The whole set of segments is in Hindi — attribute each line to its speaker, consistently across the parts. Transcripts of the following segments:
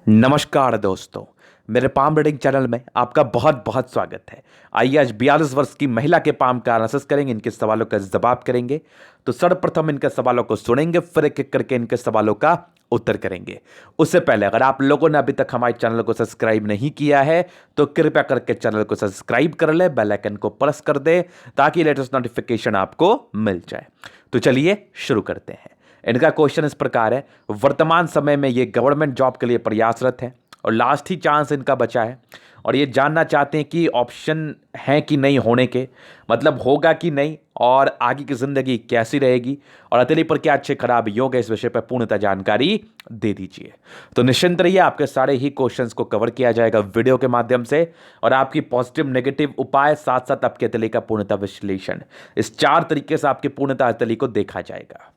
Speaker 1: नमस्कार दोस्तों, मेरे पाम रीडिंग चैनल में आपका बहुत बहुत स्वागत है। आइए आज 42 वर्ष की महिला के पाम का एनालिसिस करेंगे, इनके सवालों का जवाब करेंगे। तो सर्वप्रथम इनके सवालों को सुनेंगे, फिर एक एक करके इनके सवालों का उत्तर करेंगे। उससे पहले अगर आप लोगों ने अभी तक हमारे चैनल को सब्सक्राइब नहीं किया है तो कृपया करके चैनल को सब्सक्राइब कर ले, बेल आइकन को प्रेस कर दे ताकि लेटेस्ट नोटिफिकेशन आपको मिल जाए। तो चलिए शुरू करते हैं। इनका क्वेश्चन इस प्रकार है, वर्तमान समय में ये गवर्नमेंट जॉब के लिए प्रयासरत है और लास्ट ही चांस इनका बचा है और ये जानना चाहते हैं कि ऑप्शन है कि नहीं होने के, मतलब होगा कि नहीं और आगे की जिंदगी कैसी रहेगी और अतली पर क्या अच्छे खराब योग है, इस विषय पर पूर्णतः जानकारी दे दीजिए। तो निश्चिंत रहिए, आपके सारे ही क्वेश्चंस को कवर किया जाएगा वीडियो के माध्यम से और आपकी पॉजिटिव नेगेटिव उपाय साथ साथ आपके अतली का पूर्णतः विश्लेषण, इस 4 तरीके से आपके पूर्णतः अतली को देखा जाएगा।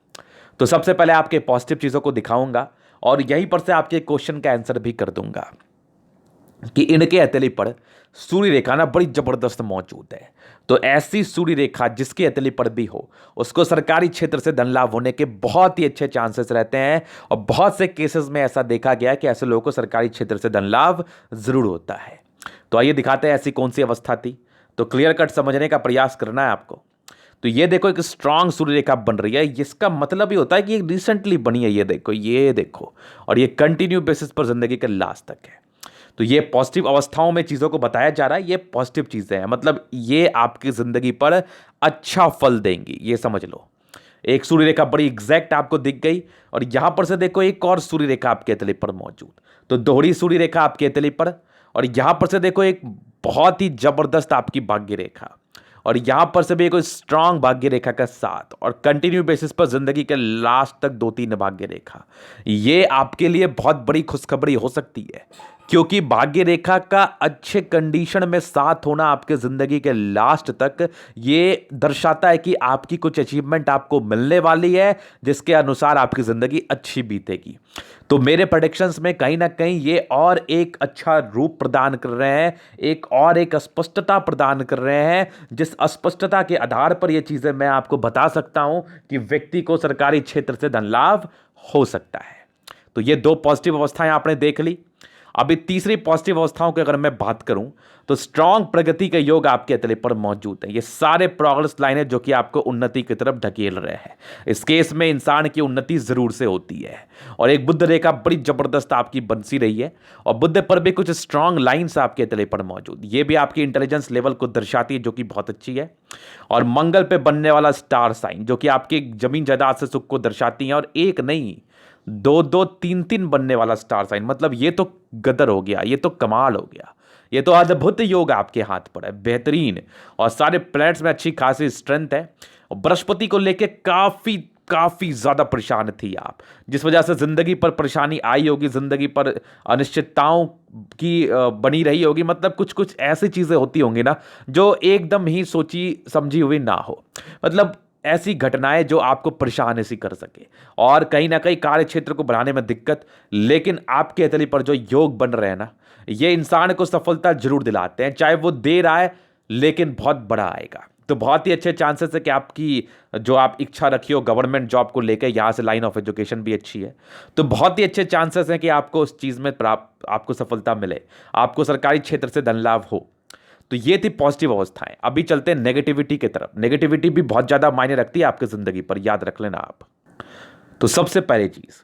Speaker 1: तो सबसे पहले आपके पॉजिटिव चीजों को दिखाऊंगा और यहीं पर से आपके क्वेश्चन का आंसर भी कर दूंगा कि इनके हथेली पर सूर्य रेखा ना बड़ी जबरदस्त मौजूद है। तो ऐसी सूर्य रेखा जिसकी हथेली पर भी हो उसको सरकारी क्षेत्र से धन लाभ होने के बहुत ही अच्छे चांसेस रहते हैं और बहुत से केसेस में ऐसा देखा गया कि ऐसे लोगों को सरकारी क्षेत्र से धन लाभ जरूर होता है। तो आइए दिखाते हैं ऐसी कौन सी अवस्था थी। तो क्लियर कट समझने का प्रयास करना है आपको। तो ये देखो एक स्ट्रांग सूर्य रेखा बन रही है, इसका मतलब ही होता है कि ये रिसेंटली बनी है। ये देखो और ये कंटिन्यू बेसिस पर जिंदगी के लास्ट तक है। तो ये पॉजिटिव अवस्थाओं में चीजों को बताया जा रहा है, ये पॉजिटिव चीजें हैं, मतलब ये आपकी जिंदगी पर अच्छा फल देंगी, ये समझ लो। एक सूर्य रेखा बड़ी एग्जैक्ट आपको दिख गई और यहां पर से देखो एक और सूर्य रेखा आपके हथेली पर मौजूद। तो दोहरी सूर्य रेखा आपके हथेली पर और यहां पर से देखो एक बहुत ही जबरदस्त आपकी भाग्य रेखा और यहां पर से भी कोई स्ट्रांग भाग्य रेखा का साथ और कंटिन्यू बेसिस पर जिंदगी के लास्ट तक 2-3 भाग्य रेखा। ये आपके लिए बहुत बड़ी खुशखबरी हो सकती है क्योंकि भाग्य रेखा का अच्छे कंडीशन में साथ होना आपके जिंदगी के लास्ट तक ये दर्शाता है कि आपकी कुछ अचीवमेंट आपको मिलने वाली है जिसके अनुसार आपकी जिंदगी अच्छी बीतेगी। तो मेरे प्रेडिक्शंस में कहीं ना कहीं ये और एक अच्छा रूप प्रदान कर रहे हैं, एक स्पष्टता प्रदान कर रहे हैं, जिस अस्पष्टता के आधार पर ये चीजें मैं आपको बता सकता हूं कि व्यक्ति को सरकारी क्षेत्र से धन लाभ हो सकता है। तो ये 2 पॉजिटिव अवस्थाएं आपने देख ली। अभी तीसरी पॉजिटिव अवस्थाओं की अगर मैं बात करूं तो स्ट्रांग प्रगति के योग आपके हथेली पर मौजूद है। ये सारे प्रोग्रेस लाइनें जो कि आपको उन्नति की तरफ ढकेल रहे हैं। इस केस में इंसान की उन्नति जरूर से होती है और एक बुद्ध रेखा बड़ी जबरदस्त आपकी बंसी रही है और बुद्ध पर भी कुछ स्ट्रांग लाइन्स आपके हथेली पर मौजूद, ये भी आपकी इंटेलिजेंस लेवल को दर्शाती है जो कि बहुत अच्छी है। और मंगल पे बनने वाला स्टार साइन जो कि आपकी जमीन जायदाद से सुख को दर्शाती है और एक नहीं 2-2 3-3 बनने वाला स्टार साइन, मतलब ये तो गदर हो गया, ये तो कमाल हो गया, ये तो अद्भुत योग आपके हाथ पर है, बेहतरीन। और सारे प्लैनेट्स में अच्छी खासी स्ट्रेंथ है और बृहस्पति को लेके काफी काफी ज्यादा परेशान थी आप, जिस वजह से जिंदगी पर परेशानी आई होगी, जिंदगी पर अनिश्चितताओं की बनी रही होगी, मतलब कुछ कुछ ऐसी चीजें होती होंगी ना जो एकदम ही सोची समझी हुई ना हो, मतलब ऐसी घटनाएं जो आपको परेशान सी कर सके और कहीं ना कहीं कार्य क्षेत्र को बढ़ाने में दिक्कत। लेकिन आपके हथेली पर जो योग बन रहे हैं ना, ये इंसान को सफलता जरूर दिलाते हैं, चाहे वो देर आए लेकिन बहुत बड़ा आएगा। तो बहुत ही अच्छे चांसेस है कि आपकी जो आप इच्छा रखी हो गवर्नमेंट जॉब को लेकर, यहां से लाइन ऑफ एजुकेशन भी अच्छी है, तो बहुत ही अच्छे चांसेस हैं कि आपको उस चीज में प्राप्त आपको सफलता मिले, आपको सरकारी क्षेत्र से धन लाभ हो। तो ये थी पॉजिटिव अवस्थाएं। अभी चलते हैं नेगेटिविटी की तरफ। नेगेटिविटी भी बहुत ज्यादा मायने रखती है आपकी जिंदगी पर, याद रख लेना आप। तो सबसे पहली चीज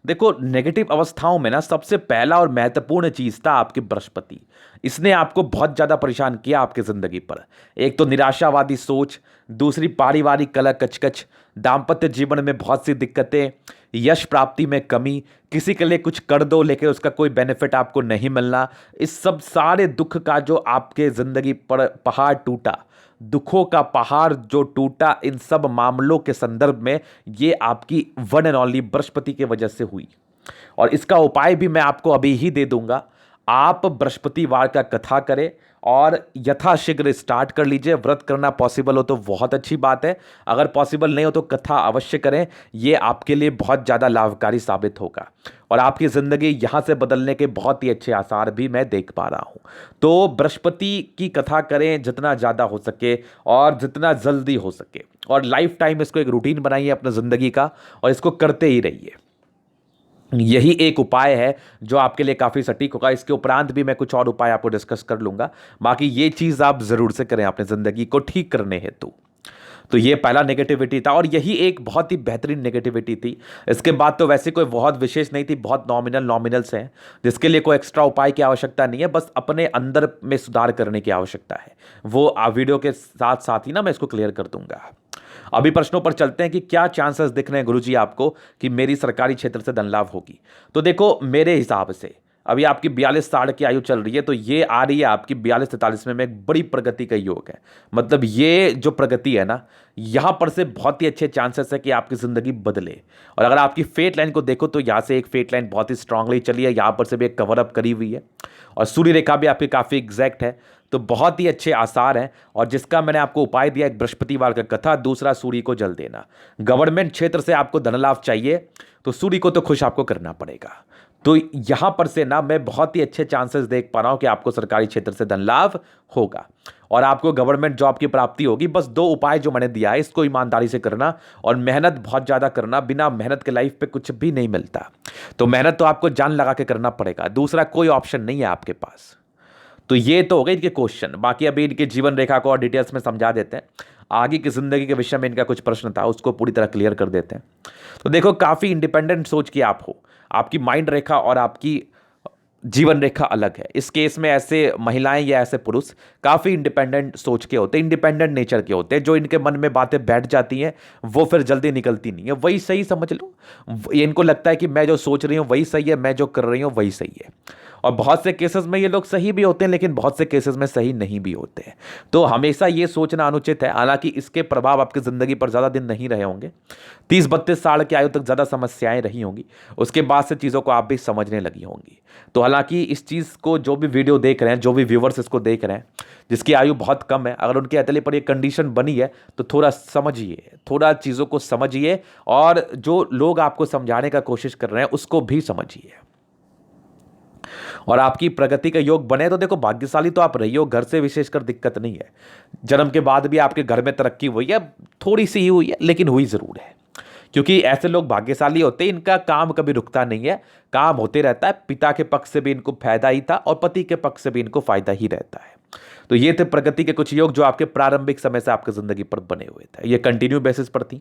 Speaker 1: देखो, नेगेटिव अवस्थाओं में ना सबसे पहला और महत्वपूर्ण चीज था आपके बृहस्पति। इसने आपको बहुत ज्यादा परेशान किया आपकी जिंदगी पर। एक तो निराशावादी सोच, दूसरी पारिवारिक कलह कचकच, दाम्पत्य जीवन में बहुत सी दिक्कतें, यश प्राप्ति में कमी, किसी के लिए कुछ कर दो लेकिन उसका कोई बेनिफिट आपको नहीं मिलना, इस सब सारे दुख का जो आपके जिंदगी पर पहाड़ टूटा, दुखों का पहाड़ जो टूटा, इन सब मामलों के संदर्भ में ये आपकी वन एंड ओनली बृहस्पति की वजह से हुई। और इसका उपाय भी मैं आपको अभी ही दे दूंगा। आप बृहस्पतिवार का कथा करें और यथाशीघ्र स्टार्ट कर लीजिए। व्रत करना पॉसिबल हो तो बहुत अच्छी बात है, अगर पॉसिबल नहीं हो तो कथा अवश्य करें, यह आपके लिए बहुत ज़्यादा लाभकारी साबित होगा और आपकी ज़िंदगी यहां से बदलने के बहुत ही अच्छे आसार भी मैं देख पा रहा हूं। तो बृहस्पति की कथा करें जितना ज़्यादा हो सके और जितना जल्दी हो सके, और लाइफ टाइम इसको एक रूटीन बनाइए अपने ज़िंदगी का और इसको करते ही रहिए। यही एक उपाय है जो आपके लिए काफ़ी सटीक होगा। इसके उपरांत भी मैं कुछ और उपाय आपको डिस्कस कर लूँगा। बाकी ये चीज़ आप ज़रूर से करें अपनी ज़िंदगी को ठीक करने हेतु। तो ये पहला नेगेटिविटी था और यही एक बहुत ही बेहतरीन नेगेटिविटी थी। इसके बाद तो वैसे कोई बहुत विशेष नहीं थी, बहुत नॉमिनल्स हैं जिसके लिए कोई एक्स्ट्रा उपाय की आवश्यकता नहीं है, बस अपने अंदर में सुधार करने की आवश्यकता है। वो वीडियो के साथ साथ ही ना मैं इसको क्लियर कर दूंगा। अभी प्रश्नों पर चलते हैं कि क्या चांसेस दिख रहे हैं गुरुजी आपको कि मेरी सरकारी क्षेत्र से धन लाभ होगी। तो देखो मेरे हिसाब से अभी आपकी 42 साल की आयु चल रही है, तो ये आ रही है आपकी 42-43 में एक बड़ी प्रगति का योग है। मतलब ये जो प्रगति है ना, यहाँ पर से बहुत ही अच्छे चांसेस है कि आपकी ज़िंदगी बदले। और अगर आपकी फेट लाइन को देखो तो यहाँ से एक फेट लाइन बहुत ही स्ट्रांगली चली है, यहाँ पर से भी एक कवर अप करी हुई है और सूर्य रेखा भी आपकी काफ़ी एग्जैक्ट है। तो बहुत ही अच्छे आसार हैं। और जिसका मैंने आपको उपाय दिया, एक बृहस्पतिवार का कथा, दूसरा सूर्य को जल देना। गवर्नमेंट क्षेत्र से आपको धन लाभ चाहिए तो सूर्य को तो खुश आपको करना पड़ेगा। तो यहां पर से ना मैं बहुत ही अच्छे चांसेस देख पा रहा हूं कि आपको सरकारी क्षेत्र से धन लाभ होगा और आपको गवर्नमेंट जॉब की प्राप्ति होगी। बस दो उपाय जो मैंने दिया है इसको ईमानदारी से करना और मेहनत बहुत ज्यादा करना। बिना मेहनत के लाइफ पे कुछ भी नहीं मिलता, तो मेहनत तो आपको जान लगा के करना पड़ेगा, दूसरा कोई ऑप्शन नहीं है आपके पास। तो ये तो हो गए इनके क्वेश्चन। बाकी अभी इनके जीवन रेखा को और डिटेल्स में समझा देते हैं। आगे की जिंदगी के विषय में इनका कुछ प्रश्न था, उसको पूरी तरह क्लियर कर देते हैं। तो देखो काफी इंडिपेंडेंट सोच की आप हो, आपकी माइंड रेखा और आपकी जीवन रेखा अलग है। इस केस में ऐसे महिलाएं या ऐसे पुरुष काफी इंडिपेंडेंट सोच के होते हैं, इंडिपेंडेंट नेचर के होते हैं। जो इनके मन में बातें बैठ जाती हैं वो फिर जल्दी निकलती नहीं है। वही सही समझ लो, इनको लगता है कि मैं जो सोच रही हूं वही सही है, मैं जो कर रही हूं वही सही है। और बहुत से केसेस में ये लोग सही भी होते हैं, लेकिन बहुत से केसेस में सही नहीं भी होते हैं। तो हमेशा ये सोचना अनुचित है। हालांकि इसके प्रभाव आपकी जिंदगी पर ज्यादा दिन नहीं रहे होंगे, 30-32 साल की आयु तक ज्यादा समस्याएं रही होंगी, उसके बाद से चीजों को आप भी समझने लगी होंगी। तो हालांकि इस चीज को जो भी वीडियो देख रहे हैं, जो भी व्यूवर्स इसको देख रहे हैं जिसकी आयु बहुत कम है, अगर उनके हथेली पर ये कंडीशन बनी है तो थोड़ा समझिए, थोड़ा चीजों को समझिए और जो लोग आपको समझाने का कोशिश कर रहे हैं उसको भी समझिए और आपकी प्रगति का योग बने। तो देखो भाग्यशाली तो आप रही हो, घर से विशेषकर दिक्कत नहीं है। जन्म के बाद भी आपके घर में तरक्की हुई है, थोड़ी सी ही हुई है लेकिन हुई जरूर है। क्योंकि ऐसे लोग भाग्यशाली होते हैं, इनका काम कभी रुकता नहीं है, काम होते रहता है। पिता के पक्ष से भी इनको फायदा ही था और पति के पक्ष से भी इनको फायदा ही रहता है। तो ये थे प्रगति के कुछ योग जो आपके प्रारंभिक समय से आपकी जिंदगी पर बने हुए थे। ये कंटिन्यू बेसिस पर थी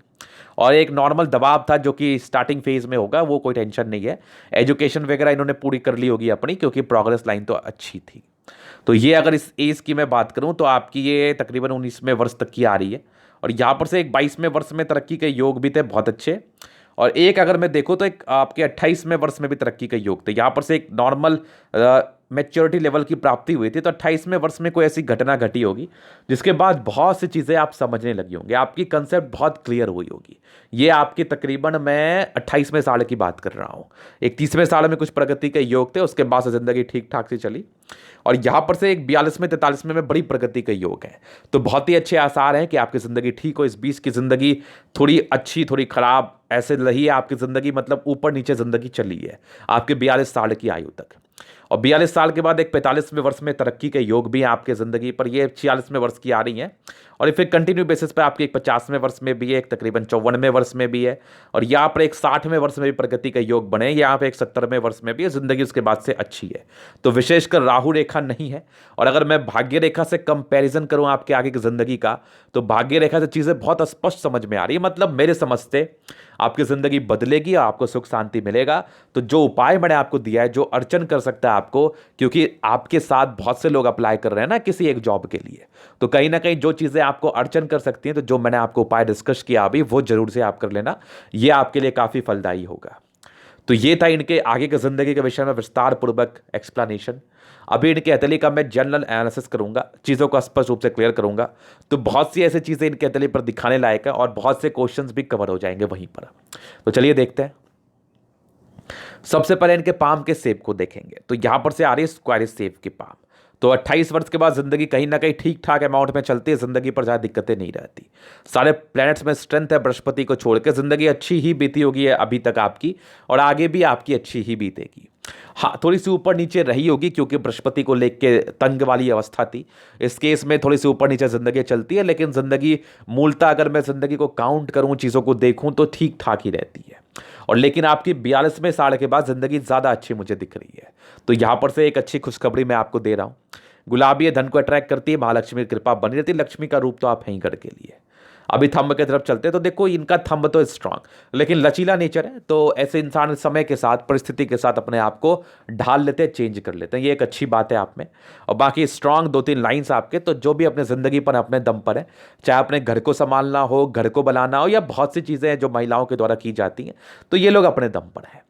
Speaker 1: और एक नॉर्मल दबाव था जो कि स्टार्टिंग फेज में होगा, वो कोई टेंशन नहीं है। एजुकेशन वगैरह इन्होंने पूरी कर ली होगी अपनी, क्योंकि प्रोग्रेस लाइन तो अच्छी थी। तो ये अगर इस एज की मैं बात करूं तो आपकी ये तकरीबन 19वें वर्ष तक की आ रही है और यहाँ पर से एक 22वें वर्ष में तरक्की के योग भी थे बहुत अच्छे। और एक अगर मैं देखूं तो एक आपके 28वें वर्ष में भी तरक्की का योग थे। यहाँ पर से एक नॉर्मल मैच्योरिटी लेवल की प्राप्ति हुई थी। तो 28वें वर्ष में कोई ऐसी घटना घटी होगी जिसके बाद बहुत सी चीज़ें आप समझने लगी होंगी, आपकी कंसेप्ट बहुत क्लियर हुई होगी। ये आपकी तकरीबन मैं 28वें साल की बात कर रहा हूँ। एक 30वें साल में कुछ प्रगति के योग थे, उसके बाद से ज़िंदगी ठीक ठाक से चली और यहाँ पर से एक 42वें 43वें में बड़ी प्रगति के योग है। तो बहुत ही अच्छे आसार हैं कि आपकी ज़िंदगी ठीक हो। इस बीच की ज़िंदगी थोड़ी अच्छी थोड़ी खराब ऐसे रही है आपकी ज़िंदगी, मतलब ऊपर नीचे ज़िंदगी चली है आपके 42 साल की आयु तक। और 42 साल के बाद एक 45वें वर्ष में तरक्की के योग भी हैं आपके ज़िंदगी पर, ये 46वें वर्ष की आ रही हैं और फिर कंटिन्यू बेसिस पे आपकी एक 50वें वर्ष में भी है, एक तकरीबन 54वें वर्ष में भी है और यहाँ पर एक 60वें वर्ष में भी प्रगति के योग बने, यहाँ पे एक 70वें वर्ष में भी है। ज़िंदगी उसके बाद से अच्छी है। तो विशेषकर राहु रेखा नहीं है। और अगर मैं भाग्य रेखा से कंपैरिजन करूँ आपके आगे की ज़िंदगी का, तो भाग्य रेखा से चीज़ें बहुत स्पष्ट समझ में आ रही है। मतलब मेरे समझते आपकी ज़िंदगी बदलेगी और आपको सुख शांति मिलेगा। तो जो उपाय मैंने आपको दिया है, जो अर्चन कर सकता है आपको, क्योंकि आपके साथ बहुत से लोग अप्लाई कर रहे हैं ना किसी एक जॉब के लिए, तो कहीं ना कहीं जो चीज़ें आपको अर्चन कर सकती हैं, तो जो मैंने आपको उपाय डिस्कस किया अभी वो जरूर से आप कर लेना, ये आपके लिए काफ़ी फलदायी होगा। तो ये था इनके आगे की ज़िंदगी के विषय में विस्तार पूर्वक एक्सप्लेनेशन। अभी इनके हथेली का मैं जनरल एनालिसिस करूंगा, चीज़ों को स्पष्ट रूप से क्लियर करूंगा। तो बहुत सी ऐसी चीज़ें इनके हथेली पर दिखाने लायक है और बहुत से क्वेश्चंस भी कवर हो जाएंगे वहीं पर। तो चलिए देखते हैं। सबसे पहले इनके पाम के शेप को देखेंगे। तो यहां पर से आ रही है स्क्वायर शेप की पाम। तो 28 वर्ष के बाद जिंदगी कहीं ना कहीं ठीक ठाक अमाउंट में चलती है, जिंदगी पर ज़्यादा दिक्कतें नहीं रहती। सारे प्लैनेट्स में स्ट्रेंथ है, बृहस्पति को छोड़ के जिंदगी अच्छी ही बीती होगी अभी तक आपकी और आगे भी आपकी अच्छी ही बीतेगी। हाँ, थोड़ी सी ऊपर नीचे रही होगी क्योंकि बृहस्पति को लेके तंग वाली अवस्था थी। इस केस में थोड़ी सी ऊपर नीचे जिंदगी चलती है, लेकिन जिंदगी मूलतः अगर मैं जिंदगी को काउंट करूं, चीज़ों को देखूं तो ठीक ठाक ही रहती है। और लेकिन आपकी 42वें साल के बाद जिंदगी ज़्यादा अच्छी मुझे दिख रही है। तो यहाँ पर से एक अच्छी खुशखबरी मैं आपको दे रहा हूँ। गुलाबी धन को अट्रैक्ट करती है, महालक्ष्मी की कृपा बनी रहती है, लक्ष्मी का रूप तो आप हैं ही घर के लिए। अभी थंब की तरफ चलते हैं तो देखो इनका थंब तो स्ट्रांग लेकिन लचीला नेचर है, तो ऐसे इंसान समय के साथ परिस्थिति के साथ अपने आप को ढाल लेते हैं, चेंज कर लेते हैं, ये एक अच्छी बात है आप में। और बाकी स्ट्रांग 2-3 लाइंस आपके, तो जो भी अपने ज़िंदगी पर अपने दम पर है, चाहे अपने घर को संभालना हो, घर को बनाना हो, या बहुत सी चीज़ें हैं जो महिलाओं के द्वारा की जाती हैं, तो ये लोग अपने दम पर हैं।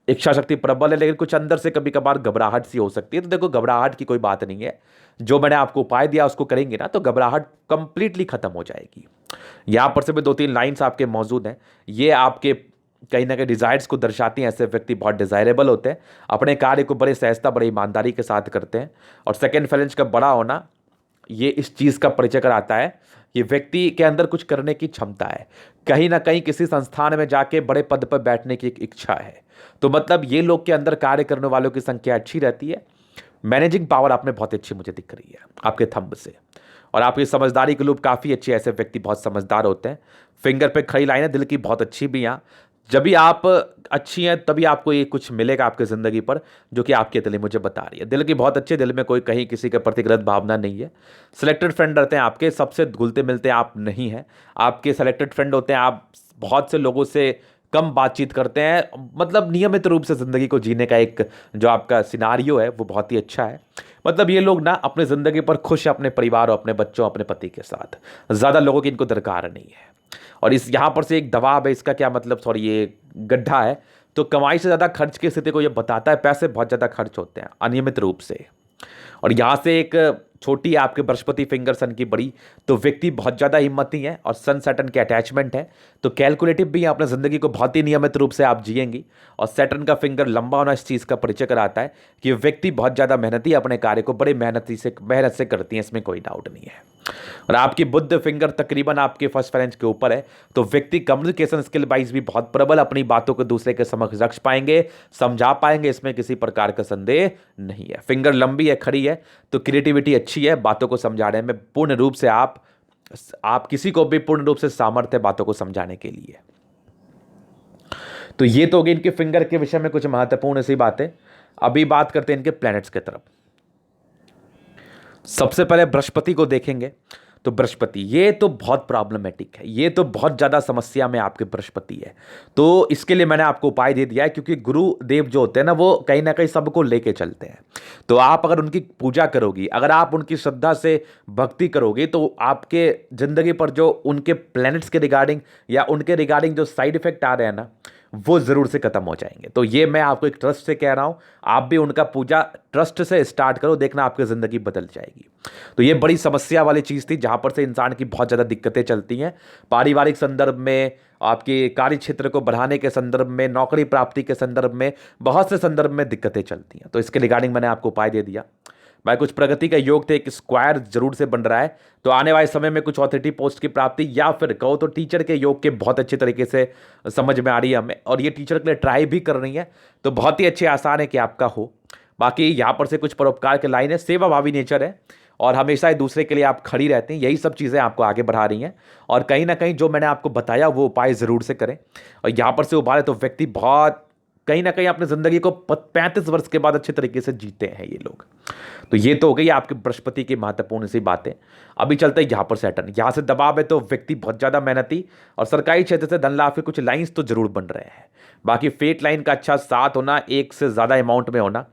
Speaker 1: इच्छा शक्ति प्रबल है, लेकिन कुछ अंदर से कभी कभार घबराहट सी हो सकती है। तो देखो घबराहट की कोई बात नहीं है, जो मैंने आपको उपाय दिया उसको करेंगे ना तो घबराहट कंप्लीटली खत्म हो जाएगी। यहां पर से भी 2-3 लाइंस आपके मौजूद हैं, ये आपके कहीं ना कहीं डिजायर्स को दर्शाती हैं। ऐसे व्यक्ति बहुत डिजायरेबल होते हैं, अपने कार्य को बड़े सहजता बड़े ईमानदारी के साथ करते हैं। और सेकेंड फैलेंज का बड़ा होना ये इस चीज़ का परिचय कराता है, ये व्यक्ति के अंदर कुछ करने की क्षमता है, कहीं ना कहीं किसी संस्थान में जाके बड़े पद पर बैठने की एक इच्छा है। तो मतलब ये लोग के अंदर कार्य करने वालों की संख्या अच्छी रहती है। मैनेजिंग पावर आप में बहुत अच्छी मुझे दिख रही है आपके थंब से। और आपकी समझदारी की लूप काफ़ी अच्छी है, ऐसे व्यक्ति बहुत समझदार होते हैं। फिंगर पे खड़ी लाइन है, दिल की बहुत अच्छी भी हैं। जब भी आप अच्छी हैं तभी आपको ये कुछ मिलेगा आपकी ज़िंदगी पर, जो कि आपके दिल मुझे बता रही है। दिल की बहुत अच्छे, दिल में कोई कहीं किसी के प्रति गलत भावना नहीं है। सिलेक्टेड फ्रेंड रहते हैं आपके, सबसे घुलते मिलते आप नहीं हैं। आपके सेलेक्टेड फ्रेंड होते हैं, आप बहुत से लोगों से कम बातचीत करते हैं, मतलब नियमित रूप से ज़िंदगी को जीने का एक जो आपका सिनारियो है वो बहुत ही अच्छा है। मतलब ये लोग ना अपने ज़िंदगी पर खुश है, अपने परिवार और अपने बच्चों अपने पति के साथ, ज़्यादा लोगों की इनको दरकार नहीं है। और इस यहाँ पर से एक दबाव है, इसका क्या मतलब, सॉरी ये गड्ढा है, तो कमाई से ज़्यादा खर्च की स्थिति को ये बताता है। पैसे बहुत ज़्यादा खर्च होते हैं अनियमित रूप से। और यहाँ से एक छोटी आपके बृहस्पति फिंगर सन की बड़ी, तो व्यक्ति बहुत ज़्यादा हिम्मती है और सन सैटर्न के अटैचमेंट है, तो कैलकुलेटिव भी है, अपने ज़िंदगी को बहुत ही नियमित रूप से आप जिएंगी। और सैटर्न का फिंगर लंबा होना इस चीज़ का परिचय कराता है कि व्यक्ति बहुत ज़्यादा मेहनती, अपने कार्य को बड़े मेहनत से करती हैं, इसमें कोई डाउट नहीं है। और आपकी बुध फिंगर तकरीबन आपके फर्स्ट फ्रेंच के ऊपर है, तो व्यक्ति कम्युनिकेशन स्किल वाइज भी बहुत प्रबल, अपनी बातों को दूसरे के समक्ष रख पाएंगे, समझा पाएंगे, इसमें किसी प्रकार का संदेह नहीं है। फिंगर लंबी है, खड़ी है, तो क्रिएटिविटी अच्छी है, बातों को समझाने में पूर्ण रूप से आप किसी को भी पूर्ण रूप से सामर्थ्य है बातों को समझाने के लिए। तो ये तो होगी इनके फिंगर के विषय में कुछ महत्वपूर्ण सी बातें। अभी बात करते हैं इनके प्लैनेट्स की तरफ। सबसे पहले बृहस्पति को देखेंगे, तो बृहस्पति ये तो बहुत प्रॉब्लमेटिक है, ये तो बहुत ज़्यादा समस्या में आपके बृहस्पति है। तो इसके लिए मैंने आपको उपाय दे दिया है, क्योंकि गुरुदेव जो होते हैं ना वो कहीं ना कहीं सबको लेके चलते हैं। तो आप अगर उनकी पूजा करोगी, अगर आप उनकी श्रद्धा से भक्ति करोगे, तो आपके ज़िंदगी पर जो उनके प्लैनेट्स के रिगार्डिंग या उनके रिगार्डिंग जो साइड इफेक्ट आ रहे हैं ना, वो ज़रूर से ख़त्म हो जाएंगे। तो ये मैं आपको एक ट्रस्ट से कह रहा हूँ, आप भी उनका पूजा ट्रस्ट से स्टार्ट करो, देखना आपकी ज़िंदगी बदल जाएगी। तो ये बड़ी समस्या वाली चीज़ थी, जहाँ पर से इंसान की बहुत ज़्यादा दिक्कतें चलती हैं, पारिवारिक संदर्भ में, आपके कार्य क्षेत्र को बढ़ाने के संदर्भ में, नौकरी प्राप्ति के संदर्भ में, बहुत से संदर्भ में दिक्कतें चलती हैं। तो इसके रिगार्डिंग मैंने आपको उपाय दे दिया। भाई कुछ प्रगति का योग थे, एक स्क्वायर जरूर से बन रहा है, तो आने वाले समय में कुछ अथॉरिटी पोस्ट की प्राप्ति, या फिर कहो तो टीचर के योग के बहुत अच्छे तरीके से समझ में आ रही है हमें, और ये टीचर के लिए ट्राई भी कर रही है, तो बहुत ही अच्छे आसान है कि आपका हो। बाकी यहाँ पर से कुछ परोपकार के लाइन है, सेवा भावी नेचर है, और हमेशा एक दूसरे के लिए आप खड़ी रहती हैं, यही सब चीज़ें आपको आगे बढ़ा रही हैं। और कहीं ना कहीं जो मैंने आपको बताया वो उपाय ज़रूर से करें, और यहाँ पर से उभारे तो व्यक्ति बहुत कहीं ना कहीं अपनी ज़िंदगी को 35 वर्ष के बाद अच्छे तरीके से जीते हैं ये लोग। तो ये तो हो गई आपके बृहस्पति की महत्वपूर्ण सी बातें। अभी चलते हैं यहाँ पर सैटर्न, यहाँ से दबाव है, तो व्यक्ति बहुत ज़्यादा मेहनती और सरकारी क्षेत्र से धन लाभ के कुछ लाइन्स तो जरूर बन रहे हैं। बाकी फेट लाइन का अच्छा साथ होना, एक से ज़्यादा अमाउंट में होना,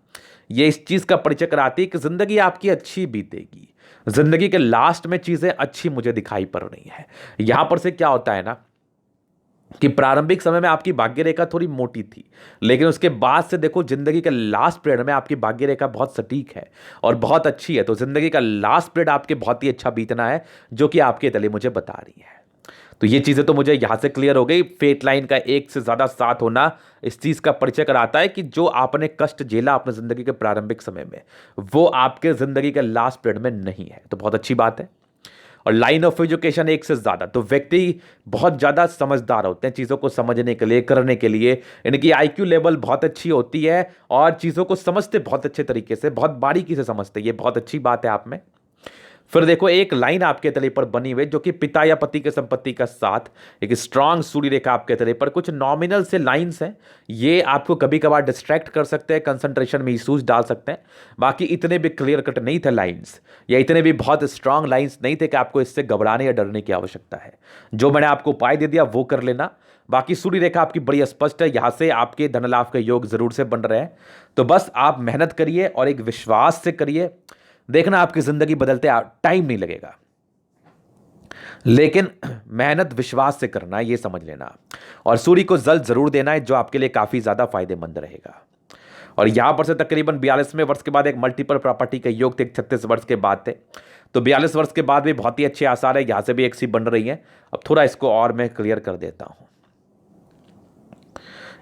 Speaker 1: ये इस चीज़ का परिचय कराती है कि ज़िंदगी आपकी अच्छी बीतेगी, ज़िंदगी के लास्ट में चीज़ें अच्छी मुझे दिखाई पड़ रही हैं। यहाँ पर से क्या होता है ना कि प्रारंभिक समय में आपकी भाग्य रेखा थोड़ी मोटी थी, लेकिन उसके बाद से देखो जिंदगी के लास्ट पीरियड में आपकी भाग्य रेखा बहुत सटीक है और बहुत अच्छी है। तो जिंदगी का लास्ट पीरियड आपके बहुत ही अच्छा बीतना है, जो कि आपके तले मुझे बता रही है। तो ये चीज़ें तो मुझे यहाँ से क्लियर हो गई। फेट लाइन का एक से ज़्यादा साथ होना इस चीज़ का परिचय कराता है कि जो आपने कष्ट झेला अपने ज़िंदगी के प्रारंभिक समय में, वो आपके ज़िंदगी के लास्ट पीरियड में नहीं है। तो बहुत अच्छी बात है। और लाइन ऑफ एजुकेशन एक से ज़्यादा। तो व्यक्ति बहुत ज़्यादा समझदार होते हैं चीज़ों को समझने के लिए, करने के लिए। इनकी आईक्यू लेवल बहुत अच्छी होती है और चीज़ों को समझते बहुत अच्छे तरीके से, बहुत बारीकी से समझते हैं। ये बहुत अच्छी बात है आप में। फिर देखो एक लाइन आपके तले पर बनी हुई जो कि पिता या पति के संपत्ति का साथ, एक स्ट्रांग सूर्य रेखा आपके तले पर, कुछ नॉमिनल से लाइंस हैं। ये आपको कभी कभार डिस्ट्रैक्ट कर सकते हैं, कंसंट्रेशन में इश्यूज डाल सकते हैं। बाकी इतने भी क्लियर कट नहीं थे लाइंस, या इतने भी बहुत स्ट्रांग लाइंस नहीं थे कि आपको इससे घबराने या डरने की आवश्यकता है। जो मैंने आपको उपाय दे दिया वो कर लेना। बाकी सूर्य रेखा आपकी बड़ी स्पष्ट है, यहां से आपके धन लाभ के योग जरूर से बन रहे हैं। तो बस आप मेहनत करिए और एक विश्वास से करिए, देखना आपकी जिंदगी बदलते टाइम नहीं लगेगा, लेकिन मेहनत विश्वास से करना है, ये समझ लेना। और सूर्य को जल जरूर देना है, जो आपके लिए काफी ज्यादा फायदेमंद रहेगा। और यहां पर से तकरीबन 42वें वर्ष के बाद एक मल्टीपल प्रॉपर्टी के योग थे, 36 वर्ष के बाद थे। तो 42 वर्ष के बाद भी बहुत ही अच्छे आसार है, यहां से भी एक सी बन रही है। अब थोड़ा इसको और मैं क्लियर कर देता हूं।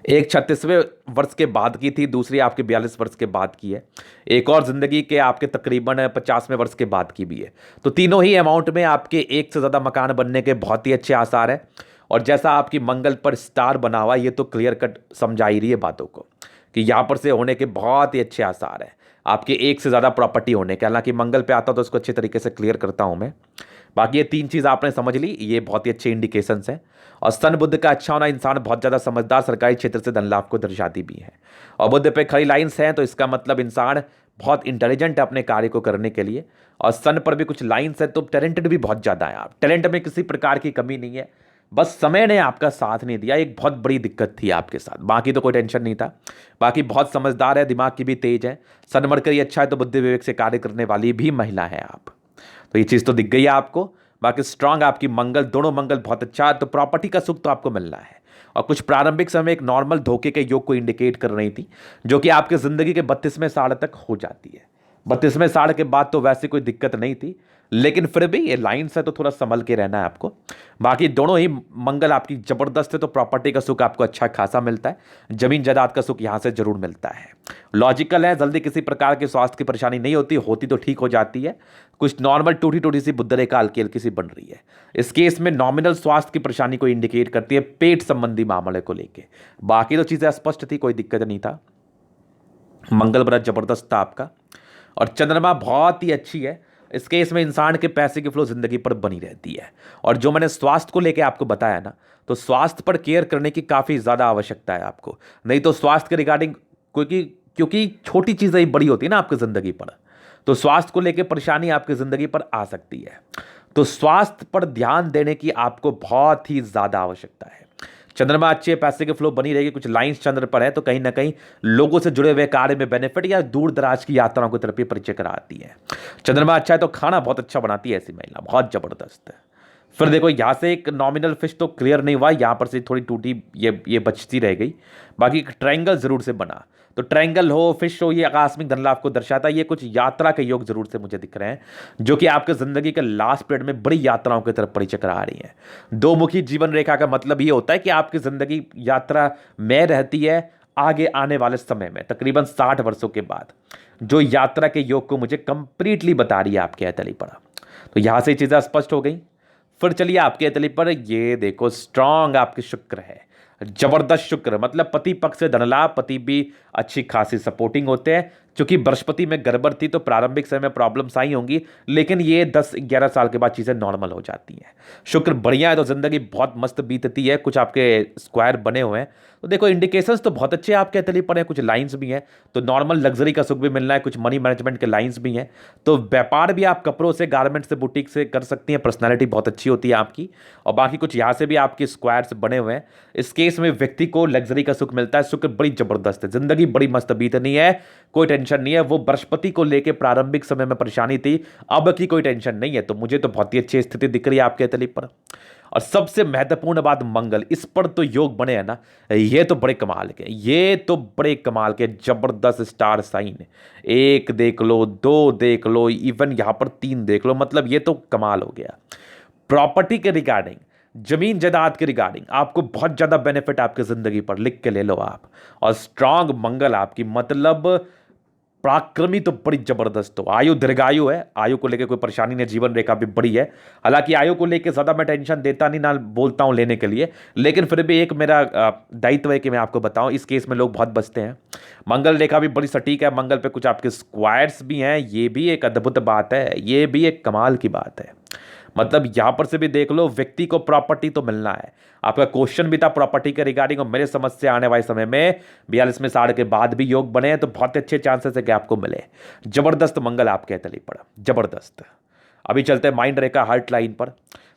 Speaker 1: एक 36वें वर्ष के बाद की थी, दूसरी आपके 42 वर्ष के बाद की है, एक और जिंदगी के आपके तकरीबन 50वें वर्ष के बाद की भी है। तो तीनों ही अमाउंट में आपके एक से ज़्यादा मकान बनने के बहुत ही अच्छे आसार हैं। और जैसा आपकी मंगल पर स्टार बना हुआ, ये तो क्लियर कट समझा ही रही है बातों को कि यहाँ पर से होने के बहुत ही अच्छे आसार हैं आपके एक से ज़्यादा प्रॉपर्टी होने के। हालांकि मंगल पे आता तो उसको अच्छे तरीके से क्लियर करता हूँ मैं। बाकी ये तीन चीज़ आपने समझ ली, ये बहुत ही अच्छे इंडिकेशंस हैं। और सन बुद्ध का अच्छा होना इंसान बहुत ज़्यादा समझदार, सरकारी क्षेत्र से धन लाभ को दर्शाती भी है। और बुद्ध पे खड़ी लाइन्स हैं तो इसका मतलब इंसान बहुत इंटेलिजेंट है अपने कार्य को करने के लिए। और सन पर भी कुछ लाइन्स है तो टैलेंटेड भी बहुत ज़्यादा है आप। टैलेंट में किसी प्रकार की कमी नहीं है, बस समय ने आपका साथ नहीं दिया, एक बहुत बड़ी दिक्कत थी आपके साथ। बाकी तो कोई टेंशन नहीं था। बाकी बहुत समझदार है, दिमाग की भी तेज है। सन मरकरी अच्छा है तो बुद्धि विवेक से कार्य करने वाली भी महिला है आप। तो ये चीज़ तो दिख गई है आपको। बाकी स्ट्रांग आपकी मंगल, दोनों मंगल बहुत अच्छा है, तो प्रॉपर्टी का सुख तो आपको मिलना है। और कुछ प्रारंभिक समय एक नॉर्मल धोखे के योग को इंडिकेट कर रही थी, जो कि आपके जिंदगी के 32वें साल तक हो जाती है। 32वें साल के बाद तो वैसे कोई दिक्कत नहीं थी, लेकिन फिर भी ये लाइन्स है तो थोड़ा संभल के रहना है आपको। बाकी दोनों ही मंगल आपकी जबरदस्त है तो प्रॉपर्टी का सुख आपको अच्छा खासा मिलता है। जमीन जायदाद का सुख यहां से जरूर मिलता है। लॉजिकल है, जल्दी किसी प्रकार के स्वास्थ्य की परेशानी नहीं होती, होती तो ठीक हो जाती है। कुछ नॉर्मल टूटी टूटी सी बुद्ध रेखा हल्की हल्की सी बन रही है। इस केस में नॉमिनल स्वास्थ्य की परेशानी को इंडिकेट करती है, पेट संबंधी मामले को लेकर। बाकी तो चीजें स्पष्ट थी, कोई दिक्कत नहीं था। मंगल बड़ा जबरदस्त था आपका। और चंद्रमा बहुत ही अच्छी है। इस केस में इंसान के पैसे की फ्लो जिंदगी पर बनी रहती है। और जो मैंने स्वास्थ्य को लेकर आपको बताया ना, तो स्वास्थ्य पर केयर करने की काफ़ी ज़्यादा आवश्यकता है आपको। नहीं तो स्वास्थ्य के रिगार्डिंग क्योंकि छोटी चीज़ें ही बड़ी होती है ना आपकी ज़िंदगी पर, तो स्वास्थ्य को लेकर परेशानी आपकी ज़िंदगी पर आ सकती है। तो स्वास्थ्य पर ध्यान देने की आपको बहुत ही ज़्यादा आवश्यकता है। चंद्रमा अच्छे, पैसे की फ्लो बनी रहेगी। कुछ लाइंस चंद्र पर है तो कहीं ना कहीं लोगों से जुड़े हुए कार्य में बेनिफिट या दूर दराज की यात्राओं की तरफ भी परिचय कराती है। चंद्रमा अच्छा है तो खाना बहुत अच्छा बनाती है ऐसी महिला, बहुत जबरदस्त है। फिर देखो यहाँ से एक नॉमिनल फिश तो क्लियर नहीं हुआ, यहाँ पर से थोड़ी टूटी ये बचती रह गई। बाकी ट्रायंगल जरूर से बना, तो ट्रायंगल हो, फिश हो, ये आकस्मिक धन लाभ को दर्शाता है। ये कुछ यात्रा के योग जरूर से मुझे दिख रहे हैं, जो कि आपके जिंदगी के लास्ट पीरियड में बड़ी यात्राओं की तरफ परिचय करा रही है। दो मुखी जीवन रेखा का मतलब ये होता है कि आपकी जिंदगी यात्रा में रहती है आगे आने वाले समय में, तकरीबन 60 वर्षों के बाद, जो यात्रा के योग को मुझे कंप्लीटली बता रही है आपके अतली पर। तो यहां से चीजें स्पष्ट हो गई। फिर चलिए आपके अतली पर, ये देखो स्ट्रांग आपके शुक्र है, जबरदस्त शुक्र, मतलब पति पक्ष से धनलाभ, पति भी अच्छी खासी सपोर्टिंग होते हैं। क्योंकि बृहस्पति में गड़बड़ थी तो प्रारंभिक समय में प्रॉब्लम्स आई होंगी, लेकिन ये 10-11 साल के बाद चीज़ें नॉर्मल हो जाती हैं। शुक्र बढ़िया है तो जिंदगी बहुत मस्त बीतती है। कुछ आपके स्क्वायर बने हुए हैं तो देखो इंडिकेशंस तो बहुत अच्छे आपके अतली पर हैं। कुछ लाइंस भी हैं तो नॉर्मल लग्जरी का सुख भी मिलना है। कुछ मनी मैनेजमेंट के लाइंस भी हैं। तो व्यापार भी आप कपड़ों से, गारमेंट से, बुटीक से कर सकती हैं। पर्सनैलिटी बहुत अच्छी होती है आपकी। और बाकी कुछ यहाँ से भी आपके स्क्वायर्स बने हुए हैं। इस केस में व्यक्ति को लग्जरी का सुख मिलता है। शुक्र बड़ी जबरदस्त है, जिंदगी बड़ी मस्त बीतनी है, कोई टेंशन नहीं है। वो बृहस्पति को लेकर प्रारंभिक समय में परेशानी थी, अब की कोई टेंशन नहीं है। तो मुझे तो बहुत ही अच्छी स्थिति दिख रही है आपके तली पर। और सबसे महत्वपूर्ण बात मंगल, इस पर तो योग बने हैं ना, ये तो बड़े कमाल के, ये तो बड़े कमाल के जबरदस्त स्टार साइन। एक देख लो, दो देख लो, इवन यहां पर 3 देख लो, मतलब ये तो कमाल हो गया। प्रॉपर्टी के रिगार्डिंग, जमीन जायदाद के रिगार्डिंग आपको बहुत ज्यादा बेनिफिट आपकी जिंदगी पर, लिख के ले लो आप। और स्ट्रांग मंगल आपकी, मतलब पराक्रमी तो बड़ी जबरदस्त हो, आयु दीर्घायु है, आयु को लेकर कोई परेशानी नहीं, जीवन रेखा भी बड़ी है। हालांकि आयु को लेकर ज्यादा मैं टेंशन देता नहीं, ना बोलता हूं लेने के लिए, लेकिन फिर भी एक मेरा दायित्व है कि मैं आपको बताऊं, इस केस में लोग बहुत बचते हैं। मंगल रेखा भी बड़ी सटीक है, मंगल पे कुछ आपके स्क्वायर्स भी हैं, ये भी एक अद्भुत बात है, ये भी एक कमाल की बात है। मतलब यहां पर से भी देख लो, व्यक्ति को प्रॉपर्टी तो मिलना है। आपका क्वेश्चन भी था प्रॉपर्टी के रिगार्डिंग, और मेरे समझ से आने वाले समय में 42वें साढ़ के बाद भी योग बने हैं तो बहुत अच्छे चांसेस है कि आपको मिले। जबरदस्त मंगल आपके तली पड़ा, जबरदस्त। अभी चलते हैं माइंड रेखा हार्ट लाइन पर।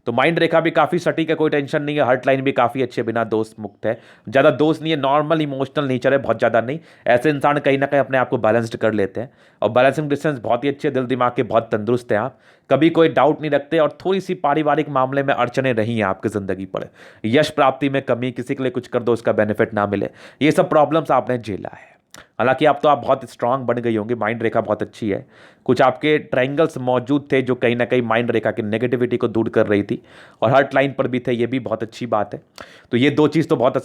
Speaker 1: तो माइंड रेखा भी काफी सटीक है, कोई टेंशन नहीं है। हार्ट लाइन भी काफी अच्छे, बिना दोष मुक्त है, ज्यादा दोष नहीं है, नॉर्मल इमोशनल नेचर है, बहुत ज्यादा नहीं। ऐसे इंसान कहीं ना कहीं अपने आप को बैलेंस्ड कर लेते हैं, और बैलेंसिंग डिस्टेंस बहुत ही अच्छे, दिल दिमाग के बहुत तंदुरुस्त हैं आप, कभी कोई डाउट नहीं रखते। और थोड़ी सी पारिवारिक मामले में अड़चने रही हैं आपकी जिंदगी पर, यश प्राप्ति में कमी, किसी के लिए कुछ कर दो उसका बेनिफिट ना मिले, ये सब प्रॉब्लम्स आपने झेला है। हालांकि आप तो आप बहुत स्ट्रांग बन गई होंगी, माइंड रेखा बहुत अच्छी है। कुछ आपके ट्रायंगल्स मौजूद थे जो कहीं ना कहीं माइंड रेखा की नेगेटिविटी को दूर कर रही थी, और हार्ट लाइन पर भी थे, ये भी बहुत अच्छी बात है। तो ये दो चीज़ तो बहुत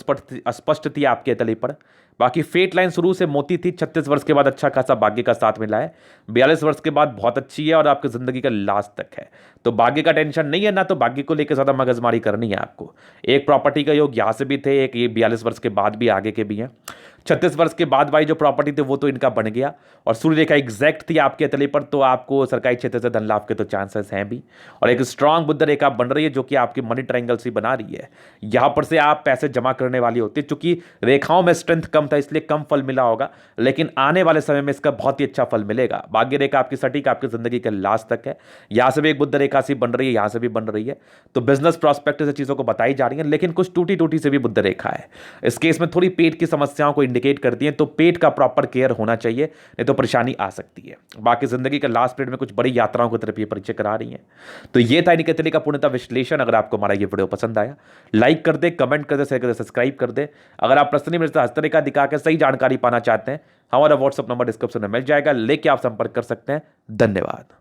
Speaker 1: स्पष्ट थी आपके तले पर। बाकी फेट लाइन शुरू से मोती थी, 36 वर्ष के बाद अच्छा खासा भाग्य का साथ मिला है, 42 वर्ष के बाद बहुत अच्छी है, और आपकी जिंदगी का लास्ट तक है। तो भाग्य का टेंशन नहीं है ना, तो भाग्य को लेकर ज्यादा मगजमारी करनी है आपको। एक प्रॉपर्टी का योग यहां से भी थे, एक ये 42 वर्ष के बाद भी आगे के भी हैं। 36 वर्ष के बाद भाई जो प्रॉपर्टी थी वो तो इनका बन गया, और सूर्य रेखा एग्जैक्ट थी आपके तले पर, तो आपको सरकारी क्षेत्र से धन लाभ के तो चांसेस हैं भी। और एक स्ट्रांग बुद्ध रेखा बन रही है जो कि आपकी मनी ट्रायंगल से बना रही है, यहां पर से आप पैसे जमा करने वाली होती है। चूंकि रेखाओं में स्ट्रेंथ कम था इसलिए कम फल मिला होगा, लेकिन आने वाले समय में इसका बहुत ही अच्छा फल मिलेगा। भाग्य रेखा आपकी सटीक आपकी जिंदगी के लास्ट तक है, यहां से भी एक बुद्ध रेखा सी बन रही है, यहां से भी बन रही है। तो बिजनेस प्रॉस्पेक्ट से चीजों को बताई जा रही है, लेकिन कुछ टूटी टूटी से भी बुद्ध रेखा है। इस केस में थोड़ी पेट की समस्याओं को इंडिकेट करती है, तो पेट का प्रॉपर केयर होना चाहिए, नहीं तो परेशानी आ सकती है। बाकी जिंदगी के लास्ट पीरियड में कुछ बड़ी यात्राओं की तरफ ये परिचय करा रही है। तो ये था इनके तरीके का पूर्णतः विश्लेषण। अगर आपको हमारा ये वीडियो पसंद आया, लाइक कर दे, कमेंट कर दे, शेयर कर दे, सब्सक्राइब कर दे। अगर आप पर्सनली मेरे से हस्तरेखा दिखा के सही जानकारी पाना चाहते हैं, हमारा व्हाट्सअप नंबर डिस्क्रिप्शन में मिल जाएगा, लेके आप संपर्क कर सकते हैं। धन्यवाद।